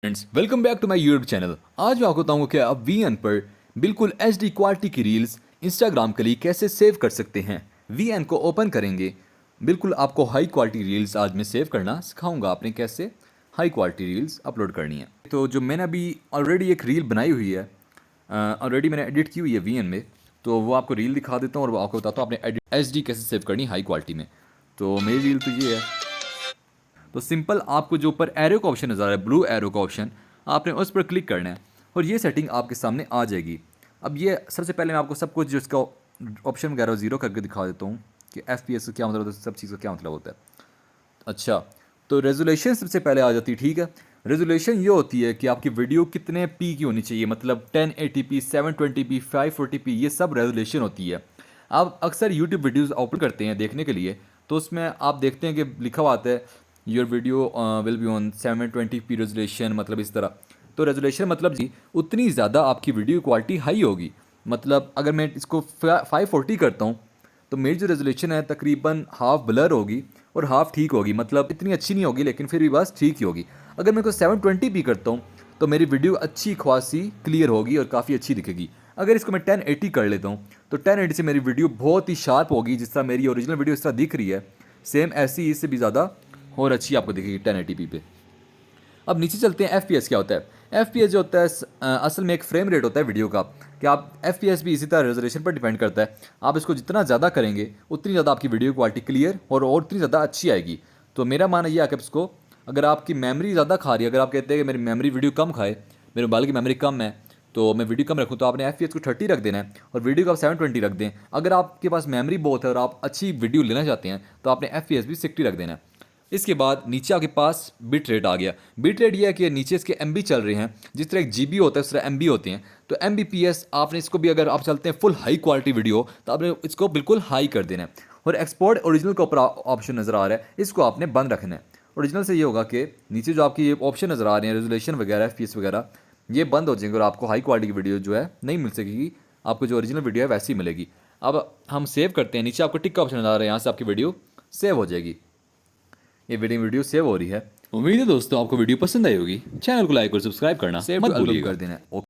Friends welcome back to my YouTube channel. आज मैं आपको बताऊंगा कि आप वीएन पर बिल्कुल एचडी क्वालिटी की रील्स इंस्टाग्राम के लिए कैसे सेव कर सकते हैं। वीएन को ओपन करेंगे, बिल्कुल आपको हाई क्वालिटी रील्स आज मैं सेव करना सिखाऊंगा आपने कैसे हाई क्वालिटी रील्स अपलोड करनी है। तो जो मैंने अभी ऑलरेडी एक रील बनाई हुई है, ऑलरेडी मैंने एडिट की हुई है वीएन में, तो वो आपको रील दिखा देता हूँ और वो आपको बताता हूँ आपने एचडी कैसे सेव करनी हाई क्वालिटी में। तो मेरी रील तो ये है। तो सिंपल आपको जो ऊपर एरो का ऑप्शन नज़र आ रहा है, ब्लू एरो का ऑप्शन, आपने उस पर क्लिक करना है और ये सेटिंग आपके सामने आ जाएगी। अब ये सबसे पहले मैं आपको सब कुछ जो इसका ऑप्शन वगैरह ज़ीरो करके दिखा देता हूँ कि FPS का क्या मतलब होता है, सब चीज़ का क्या मतलब होता है। अच्छा, तो रेजोल्यूशन सबसे पहले आ जाती है। ठीक है, रेजोल्यूशन ये होती है कि आपकी वीडियो कितने पी की होनी चाहिए, मतलब 1080p 720p 540p, ये सब रेजोल्यूशन होती है। आप अक्सर यूट्यूब वीडियोस ओपन करते हैं देखने के लिए, तो उसमें आप देखते हैं कि लिखा हुआ आता है your video will be on 720p resolution, मतलब इस तरह। तो रेजोल्यूशन मतलब जी उतनी ज़्यादा आपकी वीडियो क्वालिटी हाई होगी। मतलब अगर मैं इसको 540 करता हूँ तो मेरी जो रेजोल्यूशन है तकरीबन हाफ ब्लर होगी और हाफ ठीक होगी, मतलब इतनी अच्छी नहीं होगी लेकिन फिर भी बस ठीक ही होगी। अगर मैं को 720p करता हूँ तो मेरी वीडियो अच्छी खासी क्लियर होगी और काफ़ी अच्छी दिखेगी। अगर इसको मैं 1080 कर लेता हूँ तो 1080 से मेरी वीडियो बहुत ही शार्प होगी, जिस तरह मेरी ओरिजिनल वीडियो इस तरह दिख रही है, सेम ऐसी ही इससे भी ज़्यादा और अच्छी आपको दिखेगी 1080p पे। अब नीचे चलते हैं। FPS क्या होता है। FPS जो होता है असल में एक फ्रेम रेट होता है वीडियो का, कि आप FPS भी इसी तरह रेजोल्यूशन पर डिपेंड करता है। आप इसको जितना ज़्यादा करेंगे उतनी ज़्यादा आपकी वीडियो क्वालिटी क्लियर और उतनी ज़्यादा अच्छी आएगी। तो मेरा मानना यह है कि इसको, अगर आपकी मेमोरी ज़्यादा खा रही है, अगर आप कहते हैं कि मेरी मेमोरी वीडियो कम खाए, मेरे मोबाइल की मेमोरी कम है तो मैं वीडियो कम रखूँ, तो आपने FPS को 30 रख देना है और वीडियो को आप 720 रख दें। अगर आपके पास मेमोरी बहुत है और आप अच्छी वीडियो लेना चाहते हैं तो आपने FPS भी 60 रख देना है। इसके बाद नीचे आपके पास बिट रेट आ गया। बिट रेट ये है कि नीचे इसके MB चल रहे हैं, जिस तरह एक GB होता है उस तरह MB होते हैं। तो MBPS आपने इसको भी, अगर आप चलते हैं फुल हाई क्वालिटी वीडियो तो आपने इसको बिल्कुल हाई कर देना है। और एक्सपोर्ट ओरिजिनल का ऊपर ऑप्शन नज़र आ रहा है, इसको आपने बंद रखना है। ओरिजिनल से ये होगा कि नीचे जो आपकी ये ऑप्शन नज़र आ रहे हैं रेजोल्यूशन वगैरह FPS वगैरह, ये बंद हो जाएंगे और आपको हाई क्वालिटी की वीडियो जो है नहीं मिल सकेगी, आपको जो ओरिजिनल वीडियो है वैसी मिलेगी। अब हम सेव करते हैं, नीचे आपको टिक का ऑप्शन नज़र आ रहा है, यहाँ से आपकी वीडियो सेव हो जाएगी। ये वीडियो सेव हो रही है। उम्मीद है दोस्तों आपको वीडियो पसंद आई होगी। चैनल को लाइक और सब्सक्राइब करना सेव मत टू एल्बम भूलिएगा। कर देना है।